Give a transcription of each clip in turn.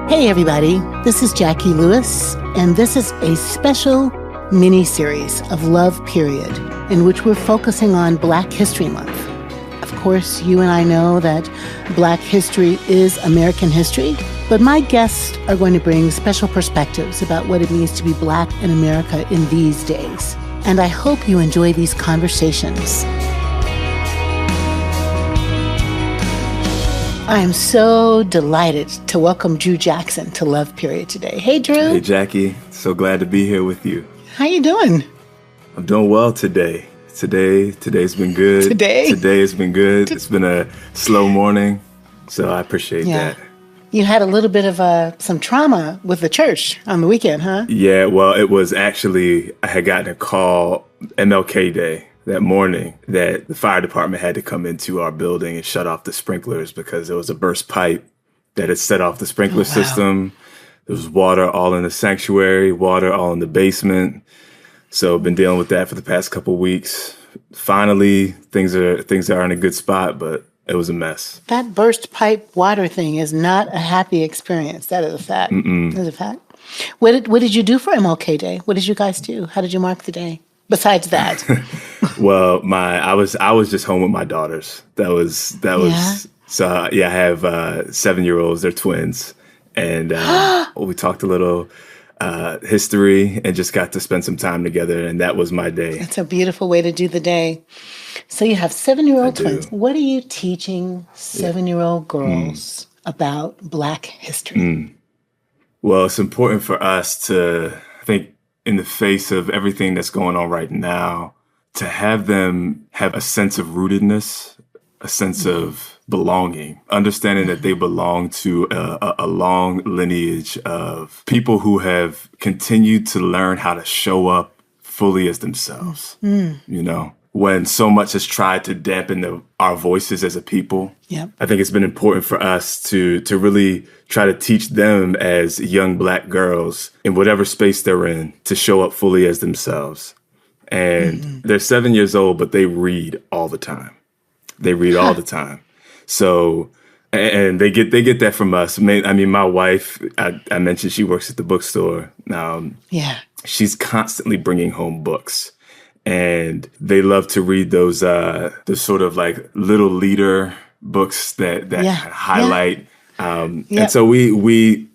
Hey everybody, this is Jacqui Lewis, and this is a special mini-series of Love Period, in which we're focusing on Black History Month. Of course, you and I know that Black history is American history, but my guests are going to bring special perspectives about what it means to be Black in America in these days. And I hope you enjoy these conversations. I am so delighted to welcome Drew Jackson to Love Period today. Hey, Drew. Hey, Jacqui. So glad to be here with you. How you doing? I'm doing well today. Today's been good. Today has been good. It's been a slow morning, so I appreciate that. You had a little bit of some trauma with the church on the weekend, huh? Yeah, well, it was actually, I had gotten a call MLK Day that morning that the fire department had to come into our building and shut off the sprinklers because there was a burst pipe that had set off the sprinkler system. There was water all in the sanctuary, water all in the basement. So I've been dealing with that for the past couple of weeks. Finally, things are in a good spot, but it was a mess. That burst pipe water thing is not a happy experience. That is a fact. That is a fact. What did you do for MLK Day? What did you guys do? How did you mark the day? Besides that, well, I was just home with my daughters. That was. Yeah. So yeah, I have 7-year-olds. They're twins, and we talked a little history and just got to spend some time together. And that was my day. It's a beautiful way to do the day. So you have 7-year-old twins. What are you teaching 7-year-old girls about Black history? Well, it's important for us to, I think, in the face of everything that's going on right now, to have them have a sense of rootedness, a sense of belonging, understanding that they belong to a long lineage of people who have continued to learn how to show up fully as themselves, you know? When so much has tried to dampen our voices as a people. Yep. I think it's been important for us to really try to teach them as young Black girls in whatever space they're in to show up fully as themselves. And they're 7 years old, but they read all the time. They read all the time. So, and they get that from us. I mean, my wife, I mentioned she works at the bookstore. She's constantly bringing home books. And they love to read those sort of like little leader books that highlight. And so we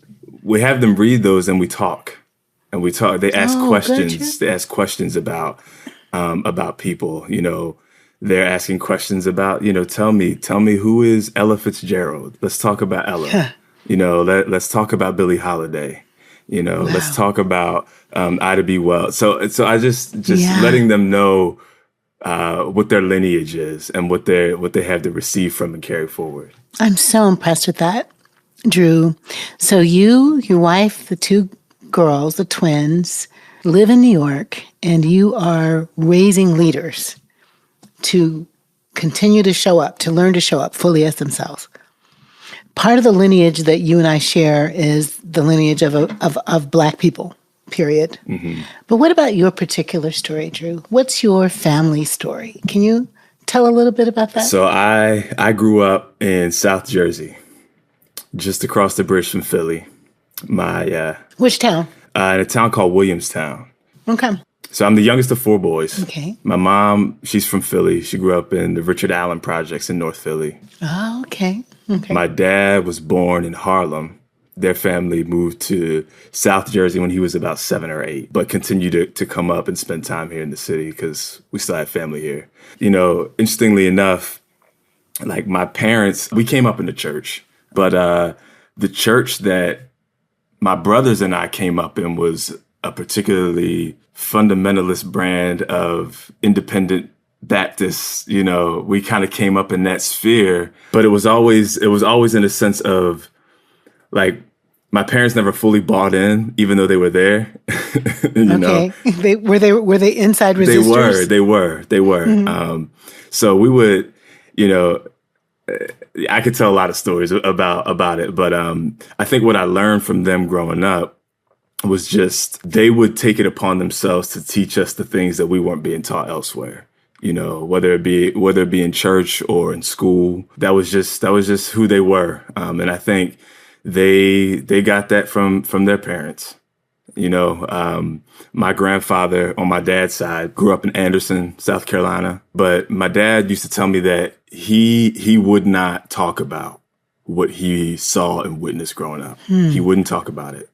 have them read those and we talk. They ask questions. They ask questions about people. You know, they're asking questions about, you know, tell me who is Ella Fitzgerald? Let's talk about Ella. You know, let's talk about Billie Holiday. You know, let's talk about Ida B. Wells. So I just letting them know what their lineage is and what they have to receive from and carry forward. I'm so impressed with that, Drew. So you, your wife, the two girls, the twins, live in New York, and you are raising leaders to continue to show up, to learn to show up fully as themselves. Part of the lineage that you and I share is the lineage of Black people, period. But what about your particular story, Drew? What's your family story? Can you tell a little bit about that? So I grew up in South Jersey, just across the bridge from Philly. Which town? In a town called Williamstown. Okay. So I'm the youngest of 4 boys. Okay. My mom, she's from Philly. She grew up in the Richard Allen projects in North Philly. Oh, okay. My dad was born in Harlem. Their family moved to South Jersey when he was about 7 or 8, but continued to come up and spend time here in the city because we still have family here. You know, interestingly enough, like my parents, we came up in the church, but the church that my brothers and I came up in was a particularly fundamentalist brand of independent Baptists. You know, we kind of came up in that sphere, but it was always in a sense of like my parents never fully bought in, even though they were there. you know, were they inside resistors? They were. So we would, you know, I could tell a lot of stories about it, but I think what I learned from them growing up was just they would take it upon themselves to teach us the things that we weren't being taught elsewhere. You know, whether it be in church or in school, that was just who they were. And I think they got that from their parents. My grandfather on my dad's side grew up in Anderson, South Carolina. But my dad used to tell me that he would not talk about what he saw and witnessed growing up. He wouldn't talk about it.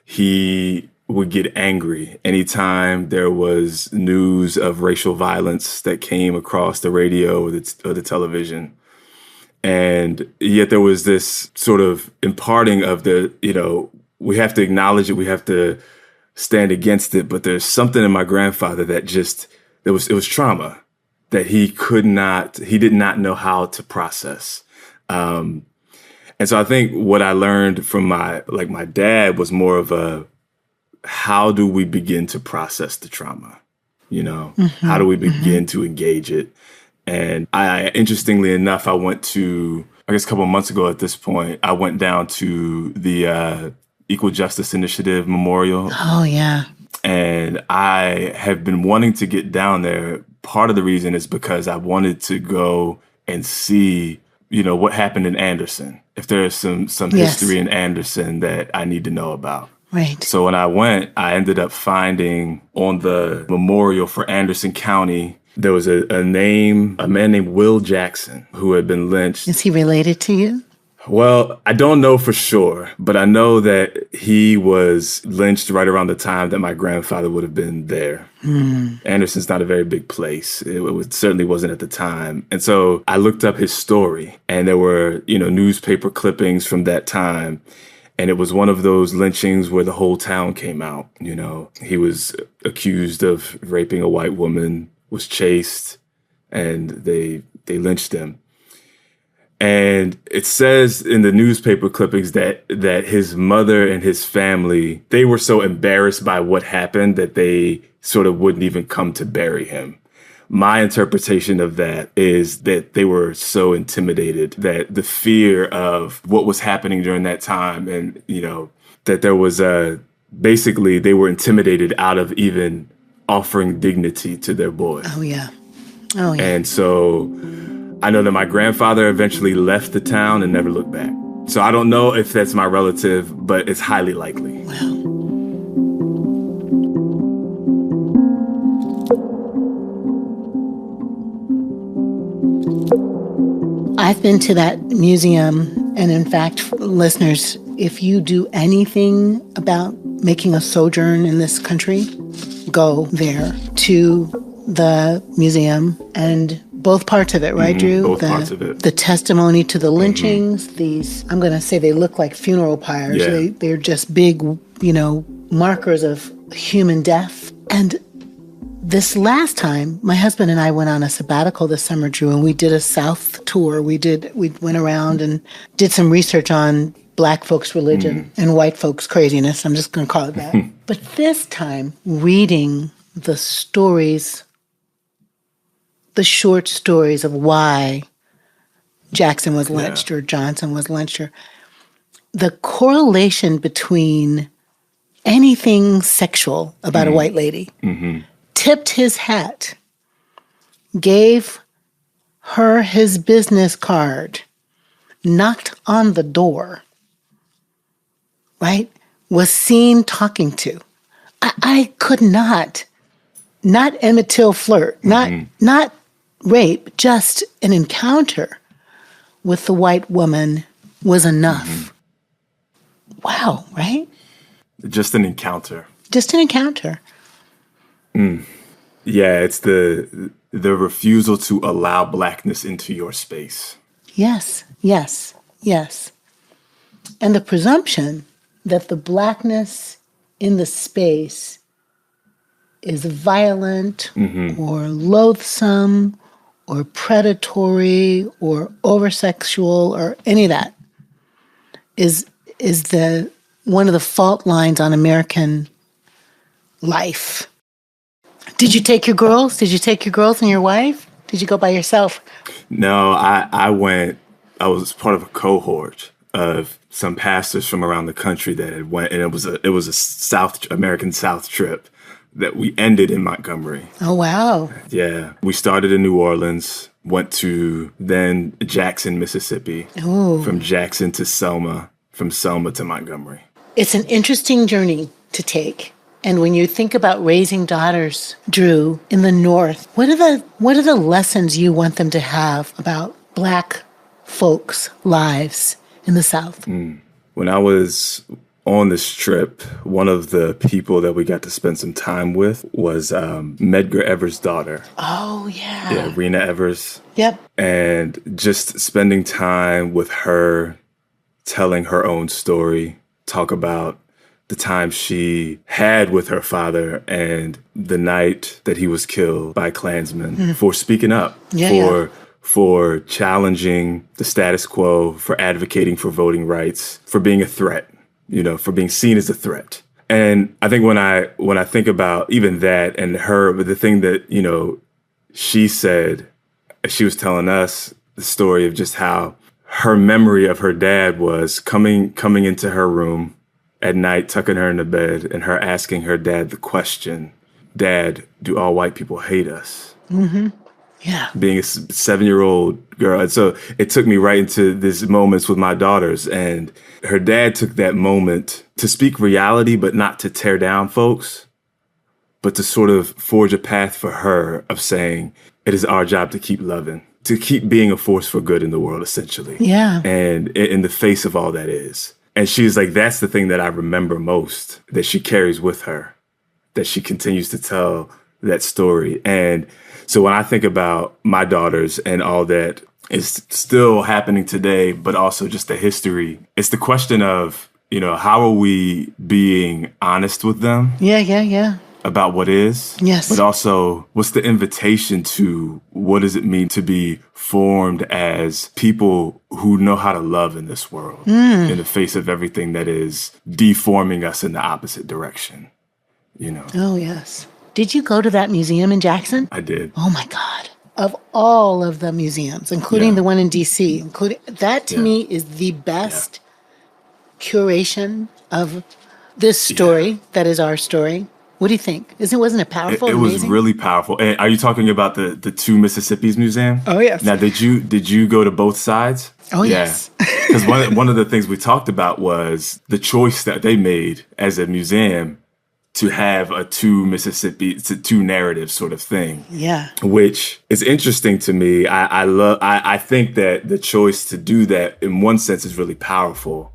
He would get angry anytime there was news of racial violence that came across the radio or the television. And yet there was this sort of imparting of we have to acknowledge it, we have to stand against it. But there's something in my grandfather that it was trauma that he did not know how to process. And so I think what I learned from my dad was more of how do we begin to process the trauma? How do we begin to engage it? And interestingly enough, I went to, I guess a couple of months ago at this point, I went down to the Equal Justice Initiative Memorial. Oh, yeah. And I have been wanting to get down there. Part of the reason is because I wanted to go and see, what happened in Anderson. If there's some history in Anderson that I need to know about. Right. So when I went, I ended up finding on the memorial for Anderson County, there was a man named Will Jackson who had been lynched. Is he related to you? Well, I don't know for sure, but I know that he was lynched right around the time that my grandfather would have been there. Anderson's not a very big place. It certainly wasn't at the time. And so I looked up his story, and there were, newspaper clippings from that time. And it was one of those lynchings where the whole town came out. He was accused of raping a white woman, was chased, and they lynched him. And it says in the newspaper clippings that his mother and his family, they were so embarrassed by what happened that they sort of wouldn't even come to bury him. My interpretation of that is that they were so intimidated that the fear of what was happening during that time and, that there was basically they were intimidated out of even offering dignity to their boy. Oh, yeah. Oh, yeah. And so I know that my grandfather eventually left the town and never looked back. So I don't know if that's my relative, but it's highly likely. Wow. I've been to that museum, and in fact, listeners, if you do anything about making a sojourn in this country, go there to the museum and both parts of it, right, Drew? Both parts of it. The testimony to the lynchings, these, I'm going to say they look like funeral pyres. Yeah. They're just big, markers of human death. And this last time, my husband and I went on a sabbatical this summer, Drew, and we did a South tour. We went around and did some research on Black folks' religion and white folks' craziness. I'm just going to call it that. But this time, reading the stories, the short stories of why Jackson was lynched or Johnson was lynched, or the correlation between anything sexual about a white lady, tipped his hat, gave her his business card, knocked on the door, right? Was seen talking to. I could not Emmett Till flirt, not rape, just an encounter with the white woman was enough. Wow, right? Just an encounter. Just an encounter. Yeah, it's the refusal to allow Blackness into your space. Yes, yes, yes. And the presumption that the Blackness in the space is violent or loathsome or predatory or oversexual or any of that is the one of the fault lines on American life. Did you take your girls? Did you take your girls and your wife? Did you go by yourself? No, I went. I was part of a cohort of some pastors from around the country that had went, and it was a South American South trip that we ended in Montgomery. Oh, wow. Yeah. We started in New Orleans, went to then Jackson, Mississippi. Ooh. From Jackson to Selma. from Selma to Montgomery. It's an interesting journey to take. And when you think about raising daughters, Drew, in the North, what are the lessons you want them to have about Black folks' lives in the South? When I was on this trip, one of the people that we got to spend some time with was Medgar Evers' daughter. Oh, yeah. Yeah, Rena Evers. Yep. And just spending time with her, telling her own story, talk about the time she had with her father and the night that he was killed by Klansmen for speaking up, for challenging the status quo, for advocating for voting rights, for being a threat, for being seen as a threat. And I think when I think about even that and her, but the thing that, she said, she was telling us the story of just how her memory of her dad was coming into her room at night, tucking her into bed, and her asking her dad the question, "Dad, do all white people hate us?" Mm-hmm. Yeah. Being a 7-year-old girl. And so it took me right into these moments with my daughters. And her dad took that moment to speak reality, but not to tear down folks, but to sort of forge a path for her of saying, it is our job to keep loving, to keep being a force for good in the world, essentially. Yeah. And in the face of all that is. And she's like, that's the thing that I remember most, that she carries with her, that she continues to tell that story. And so when I think about my daughters and all that is still happening today, but also just the history, it's the question of, how are we being honest with them? Yeah. About what is. Yes. But also, what's the invitation to what does it mean to be formed as people who know how to love in this world in the face of everything that is deforming us in the opposite direction, Oh, yes. Did you go to that museum in Jackson? I did. Oh, my God. Of all of the museums, including the one in D.C., that to me is the best curation of this story that is our story. What do you think? Wasn't it powerful? It was really powerful. And are you talking about the two Mississippis museum? Oh, yes. Now, did you go to both sides? Oh, yes. Because one of the things we talked about was the choice that they made as a museum to have a two narrative sort of thing. Yeah. Which is interesting to me. I think that the choice to do that in one sense is really powerful,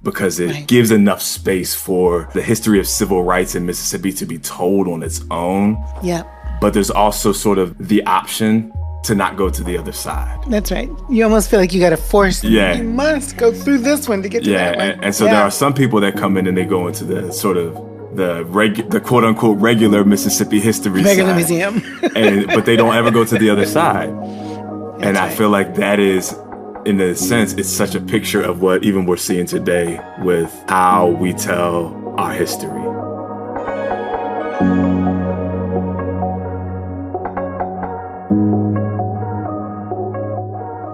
because it gives enough space for the history of civil rights in Mississippi to be told on its own. Yeah. But there's also sort of the option to not go to the other side. That's right. You almost feel like you got to force. Yeah. You must go through this one to get to that one. And so there are some people that come in and they go into the sort of the quote unquote regular Mississippi history regular side, museum. but they don't ever go to the other side. And I feel like that is, in a sense, it's such a picture of what even we're seeing today with how we tell our history.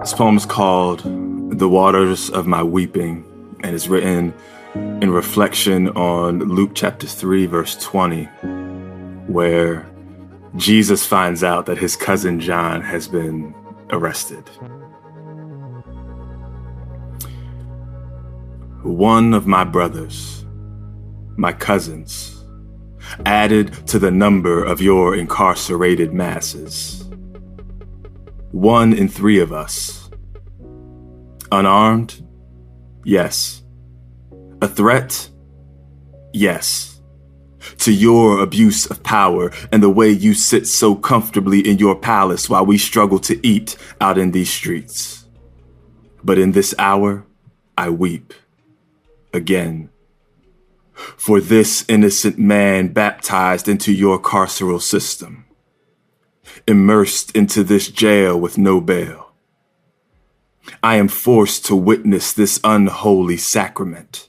This poem is called "The Waters of My Weeping," and it's written in reflection on Luke chapter 3, verse 20, where Jesus finds out that his cousin John has been arrested. One of my brothers, my cousins, added to the number of your incarcerated masses. 1 in 3 of us. Unarmed? Yes. A threat? Yes. To your abuse of power and the way you sit so comfortably in your palace while we struggle to eat out in these streets. But in this hour, I weep. Again. For this innocent man baptized into your carceral system. Immersed into this jail with no bail. I am forced to witness this unholy sacrament.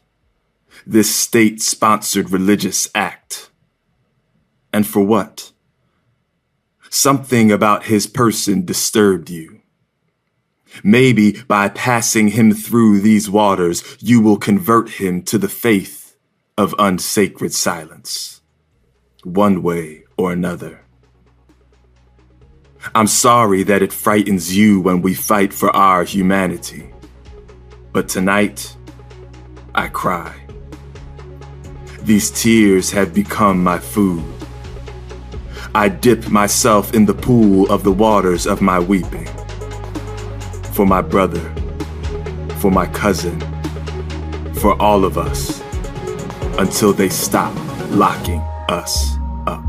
This state-sponsored religious act. And for what? Something about his person disturbed you. Maybe by passing him through these waters, you will convert him to the faith of unsacred silence. One way or another. I'm sorry that it frightens you when we fight for our humanity. But tonight, I cry. These tears have become my food. I dip myself in the pool of the waters of my weeping. For my brother, for my cousin, for all of us, until they stop locking us up.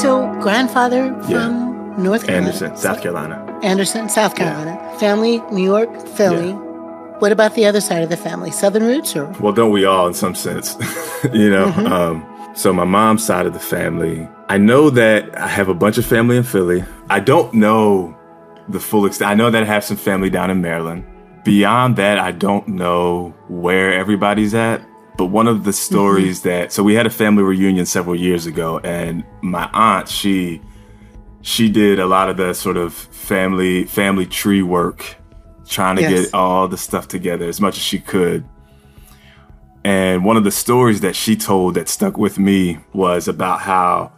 So, grandfather from North Carolina. Anderson, South Carolina. Anderson, South Carolina. Family, New York, Philly. Yeah. What about the other side of the family? Southern roots or? Well, don't we all in some sense, So my mom's side of the family, I know that I have a bunch of family in Philly. I don't know the full extent. I know that I have some family down in Maryland. Beyond that, I don't know where everybody's at. But one of the stories so we had a family reunion several years ago, and my aunt, she did a lot of the sort of family tree work, trying to get all the stuff together as much as she could. And one of the stories that she told that stuck with me was about how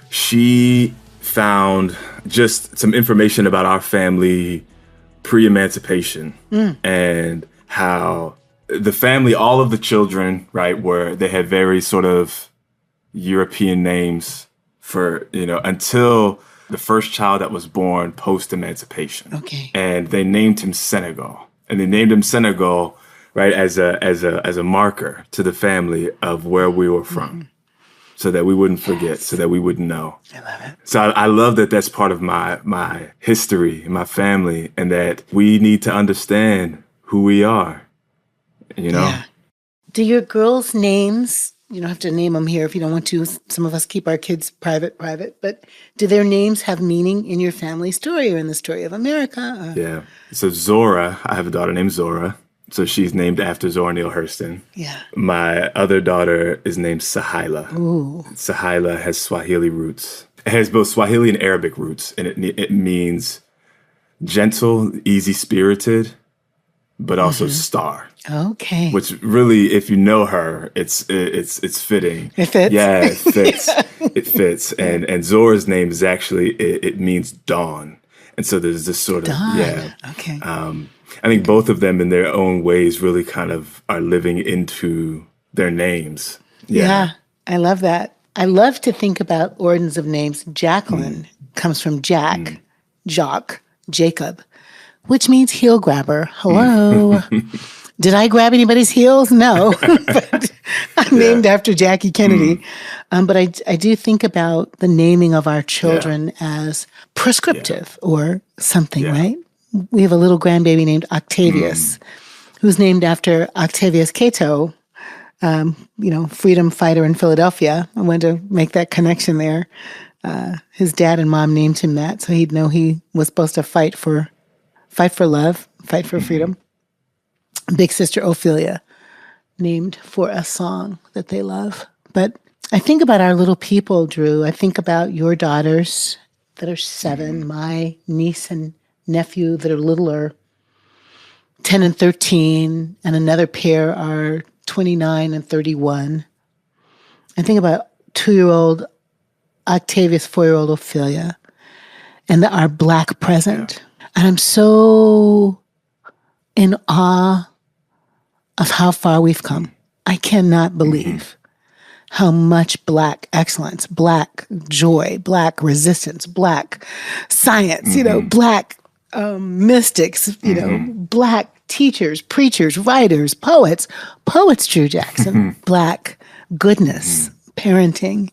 she found just some information about our family pre-emancipation and how the family, all of the children, right, they had very sort of European names for, until the first child that was born post-emancipation. Okay. And they named him Senegal. And they named him Senegal, right, as a marker to the family of where we were from, so that we wouldn't forget, so that we wouldn't know. I love it. So I love that that's part of my history, my family, and that we need to understand who we are. Yeah. Do your girls' names, you don't have to name them here if you don't want to. Some of us keep our kids private, but do their names have meaning in your family story or in the story of America? Yeah. So Zora, I have a daughter named Zora. So she's named after Zora Neale Hurston. Yeah. My other daughter is named Suhaila. Ooh. Suhaila has Swahili roots. It has both Swahili and Arabic roots, and it means gentle, easy-spirited, but also star. Okay. Which really, if you know her, it's fitting. It fits. Yeah, it fits. It fits. And Zora's name is actually, it means dawn. And so there's this sort of, dawn. Okay. I think both of them in their own ways really kind of are living into their names. Yeah, I love that. I love to think about origins of names. Jacqueline comes from Jack, Jock, Jacob, which means heel grabber. Hello. Did I grab anybody's heels? No. But I'm named after Jackie Kennedy. But I do think about the naming of our children as prescriptive or something, right? We have a little grandbaby named Octavius, who's named after Octavius Cato, freedom fighter in Philadelphia. I wanted to make that connection there. His dad and mom named him that, so he'd know he was supposed to fight for love, fight for freedom. Big sister Ophelia, named for a song that they love. But I think about our little people, Drew. I think about your daughters that are 7, my niece and nephew that are littler, 10 and 13, and another pair are 29 and 31. I think about 2-year-old Octavius, 4-year-old Ophelia, and our Black present. And I'm so in awe of how far we've come. I cannot believe how much Black excellence, Black joy, Black resistance, Black science, Black mystics, Black teachers, preachers, writers, poets, Drew Jackson, Black goodness, parenting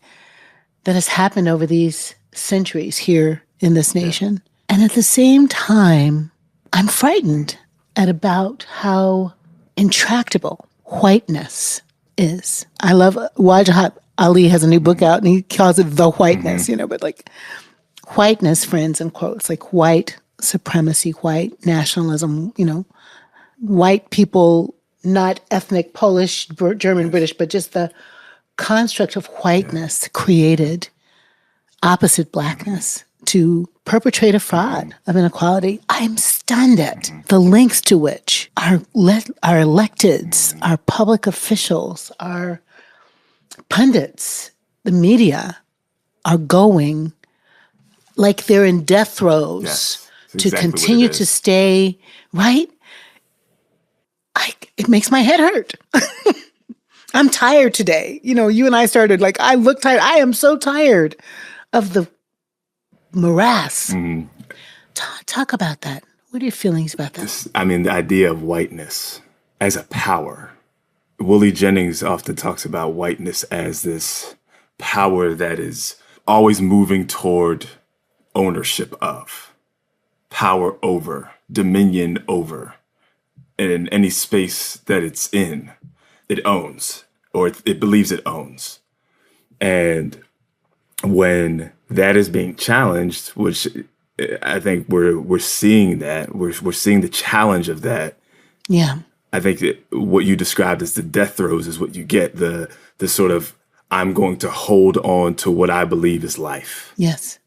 that has happened over these centuries here in this nation. And at the same time, I'm frightened at about how intractable whiteness is. I love Wajahat Ali has a new book out and he calls it The Whiteness, but like whiteness, friends, in quotes, like white supremacy, white nationalism, white people, not ethnic, Polish, German, British, but just the construct of whiteness created opposite Blackness to perpetrate a fraud of inequality. I'm stunned at the lengths to which our electeds, our public officials, our pundits, the media are going like they're in death throes to exactly continue to stay, right? It makes my head hurt. I'm tired today. You and I started I look tired. I am so tired of the morass. Talk about that. What are your feelings about that? The idea of whiteness as a power. Willie Jennings often talks about whiteness as this power that is always moving toward ownership of, power over, dominion over. And in any space that it's in, it owns, or it believes it owns. And when that is being challenged, which I think we're seeing that, we're seeing the challenge of that. Yeah. I think that what you described as the death throes is what you get, the sort of, I'm going to hold on to what I believe is life. Yes.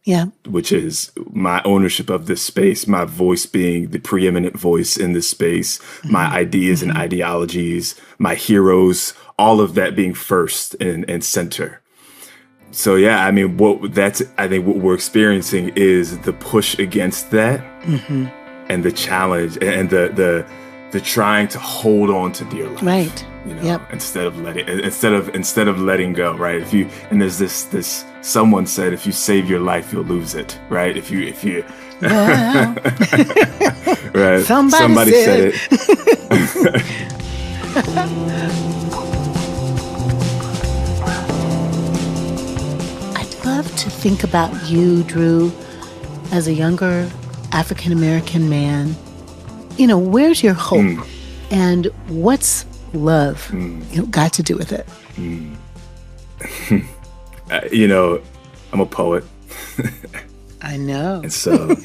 Yeah. Which is my ownership of this space, my voice being the preeminent voice in this space, my ideas and ideologies, my heroes, all of that being first and center. So, yeah, I think what we're experiencing is the push against that and the challenge and the trying to hold on to dear life. Right. Instead of letting go, right? There's this someone said, if you save your life, you'll lose it, right? If you well, right. Somebody said it. I'd love to think about you, Drew, as a younger African-American man. Where's your hope? And what's love got to do with it? I'm a poet. I know. And so one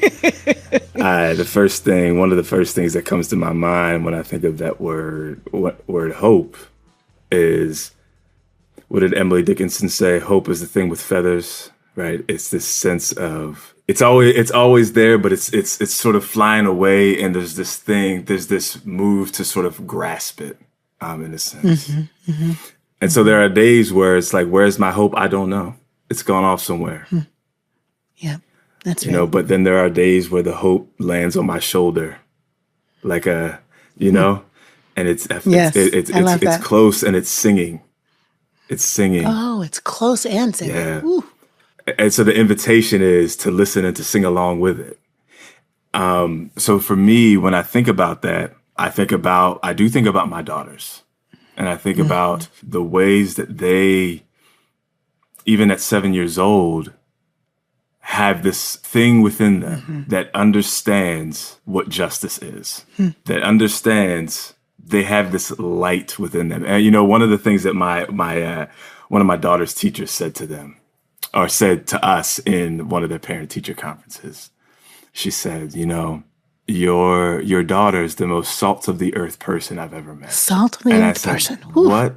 of the first things that comes to my mind when I think of that word hope is, what did Emily Dickinson say? Hope is the thing with feathers, right? It's this sense of, it's always there, but it's sort of flying away, and there's this move to sort of grasp it, in a sense. And so there are days where it's like, where's my hope? I don't know. It's gone off somewhere. Yeah, that's right. But then there are days where the hope lands on my shoulder, like and it's close and it's singing. It's singing. Oh, it's close and singing. Yeah. Ooh. And so the invitation is to listen and to sing along with it. So for me, when I think about that, I do think about my daughters. And I think about the ways that they, even at 7 years old, have this thing within them that understands what justice is, that understands they have this light within them. And, one of the things that one of my daughter's teachers said to them, or said to us in one of their parent-teacher conferences, she said, your daughter is the most salt of the earth person I've ever met. Salt of the earth person. What?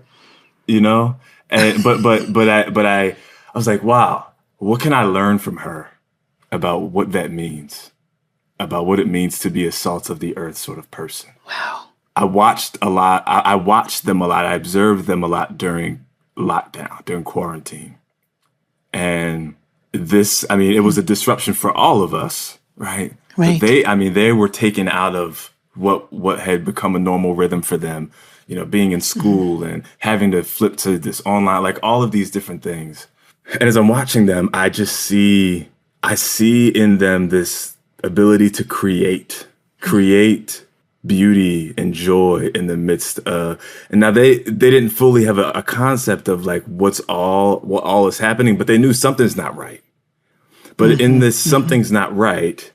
And but I was like, wow, what can I learn from her about what that means, about what it means to be a salt of the earth sort of person? Wow. I watched a lot. I watched them a lot. I observed them a lot during lockdown, during quarantine. And it was a disruption for all of us, right? Right. But they were taken out of what had become a normal rhythm for them, being in school and having to flip to this online, like all of these different things. And as I'm watching them, I see in them this ability to create beauty and joy in the midst of, and now they didn't fully have a concept of like what all is happening, but they knew something's not right. But in this something's not right,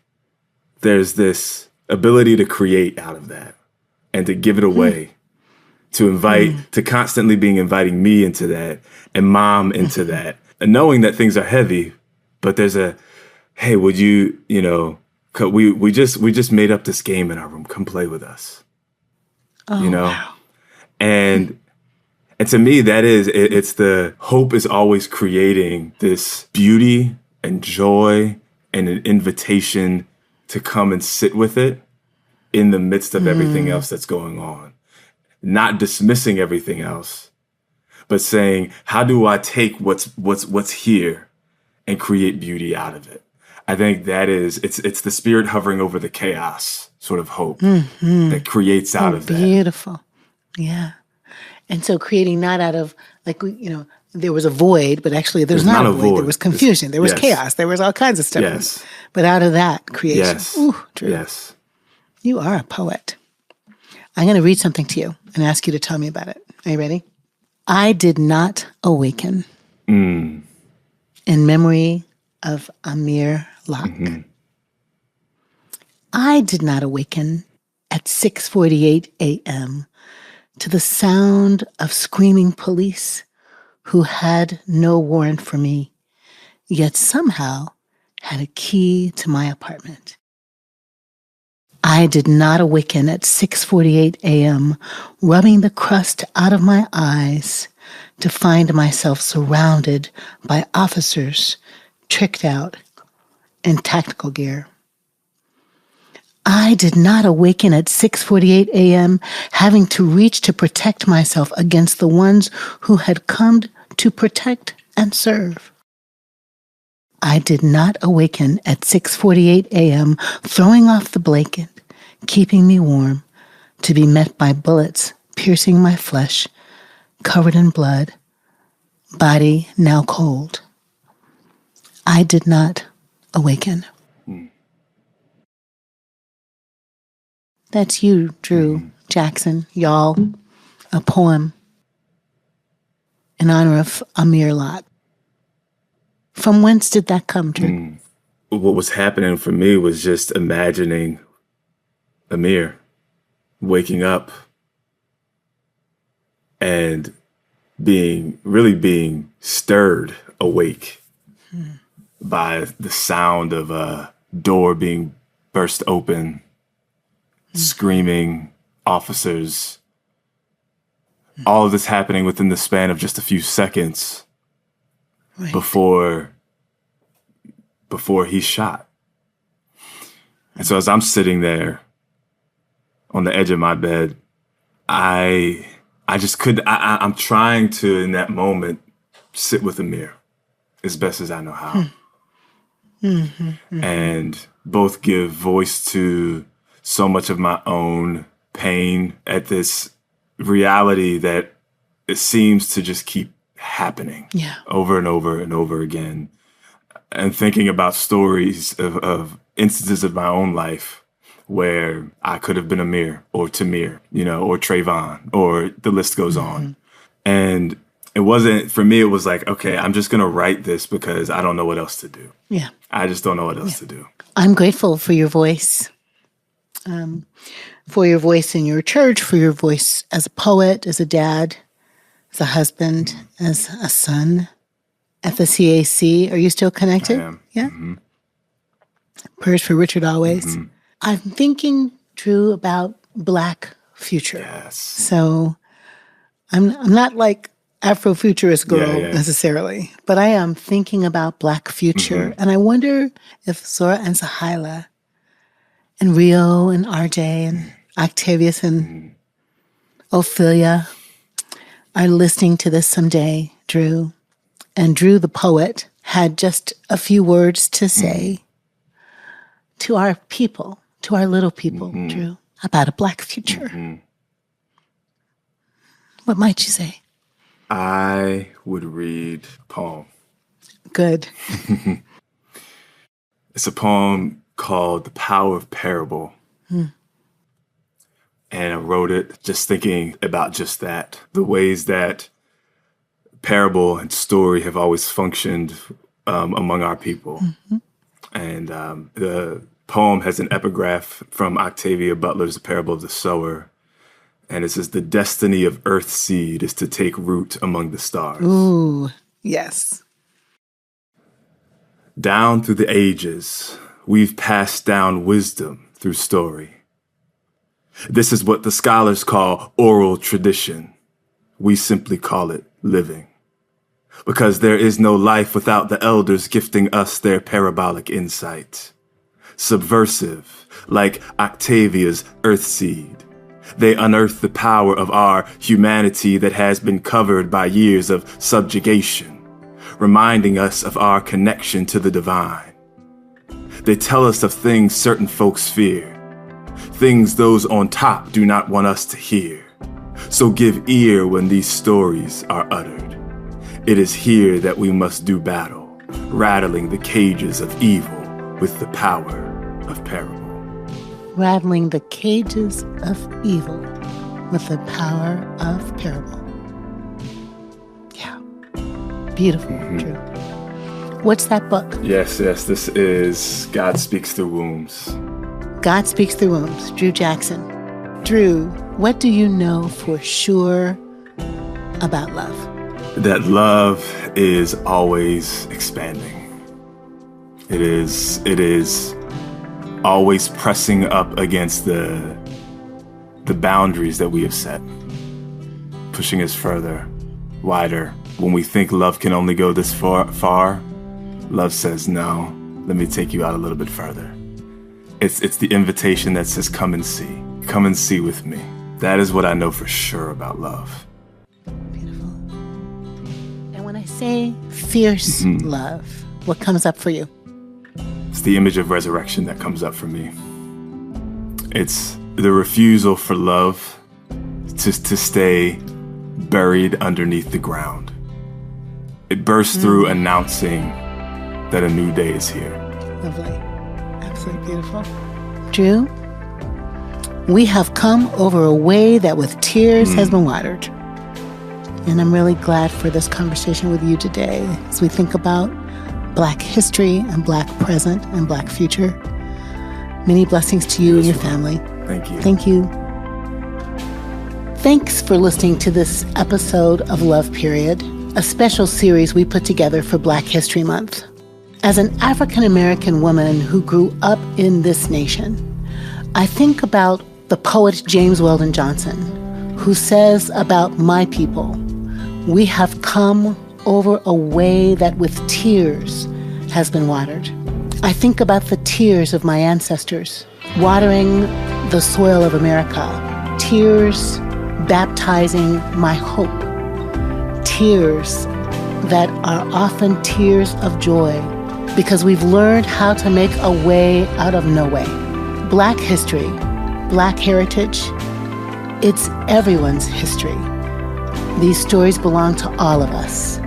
there's this ability to create out of that and to give it away, to invite, to constantly inviting me into that and mom into that, and knowing that things are heavy, but there's hey, would you, we just made up this game in our room. Come play with us. Oh, wow. And to me, that is, it's the hope is always creating this beauty and joy and an invitation to come and sit with it in the midst of everything else that's going on. Not dismissing everything else, but saying, how do I take what's here and create beauty out of it? I think that is, it's the Spirit hovering over the chaos sort of hope that creates out of that. Beautiful. Yeah. And so creating not out of, like, there was a void, but actually there's not a void. There was confusion. There was chaos. There was all kinds of stuff. Yes. But out of that, creation. Yes. Ooh, Drew. Yes. You are a poet. I'm going to read something to you and ask you to tell me about it. Are you ready? I did not awaken in memory of Amir Locke. I did not awaken at 6:48 a.m. to the sound of screaming police who had no warrant for me, yet somehow had a key to my apartment. I did not awaken at 6:48 a.m., rubbing the crust out of my eyes to find myself surrounded by officers tricked out in tactical gear. I did not awaken at 6:48 a.m., having to reach to protect myself against the ones who had come to protect and serve. I did not awaken at 6:48 a.m., throwing off the blanket, keeping me warm, to be met by bullets piercing my flesh, covered in blood, body now cold. I did not awaken. That's you, Drew Jackson, y'all. A poem in honor of Amir Locke. From whence did that come, Drew? What was happening for me was just imagining Amir waking up and being stirred awake by the sound of a door being burst open, screaming, officers, all of this happening within the span of just a few seconds before he's shot. And so as I'm sitting there on the edge of my bed, I just couldn't, I'm trying to, in that moment, sit with Amir as best as I know how. And both give voice to so much of my own pain at this reality that it seems to just keep happening over and over and over again. And thinking about stories of instances of my own life where I could have been Amir or Tamir, or Trayvon, or the list goes on. And it wasn't, for me, it was like, okay, I'm just going to write this because I don't know what else to do. Yeah. I just don't know what else to do. I'm grateful for your voice, in your church, for your voice as a poet, as a dad, as a husband, as a son at the CAC. Are you still connected? I am. Yeah. Prayers for Richard always. I'm thinking, Drew, about Black future. Yes. So I'm not like Afrofuturist girl necessarily, but I am thinking about Black future. And I wonder if Zora and Suhaila and Rio and RJ and Octavius and Ophelia are listening to this someday, Drew. And Drew, the poet, had just a few words to say to our people, to our little people, Drew, about a Black future. What might you say? I would read a poem. Good. It's a poem called The Power of Parable. And I wrote it just thinking about just that, the ways that parable and story have always functioned among our people. And the poem has an epigraph from Octavia Butler's The Parable of the Sower. And it says, the destiny of earth's seed is to take root among the stars. Ooh, yes. Down through the ages, we've passed down wisdom through story. This is what the scholars call oral tradition. We simply call it living. because there is no life without the elders gifting us their parabolic insight. Subversive, like Octavia's earthseed, they unearth the power of our humanity that has been covered by years of subjugation, reminding us of our connection to the divine. They tell us of things certain folks fear, things those on top do not want us to hear. So give ear when these stories are uttered. It is here that we must do battle, rattling the cages of evil with the power of parable. Rattling the cages of evil with the power of parable. Yeah. Beautiful, Drew. What's that book? Yes, this is God Speaks Through Wombs. God Speaks Through Wombs, Drew Jackson. Drew, what do you know for sure about love? That love is always expanding. It is always pressing up against the boundaries that we have set, pushing us further, wider. When we think love can only go this far, love says, no, let me take you out a little bit further. It's the invitation that says, come and see with me. That is what I know for sure about love. Beautiful. And when I say fierce love, what comes up for you? It's the image of resurrection that comes up for me. It's the refusal for love to stay buried underneath the ground. It bursts through announcing that a new day is here. Lovely. Absolutely beautiful. Drew, we have come over a way that with tears has been watered. And I'm really glad for this conversation with you today as we think about Black history and Black present and Black future. Many blessings to you and your family. Thank you. Thank you. Thanks for listening to this episode of Love Period, a special series we put together for Black History Month. As an African-American woman who grew up in this nation, I think about the poet James Weldon Johnson, who says about my people, we have come over a way that with tears has been watered. I think about the tears of my ancestors, watering the soil of America, tears baptizing my hope, tears that are often tears of joy, because we've learned how to make a way out of no way. Black history, Black heritage, it's everyone's history. These stories belong to all of us.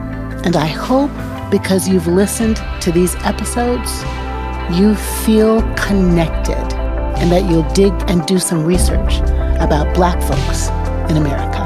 And I hope because you've listened to these episodes, you feel connected and that you'll dig and do some research about Black folks in America.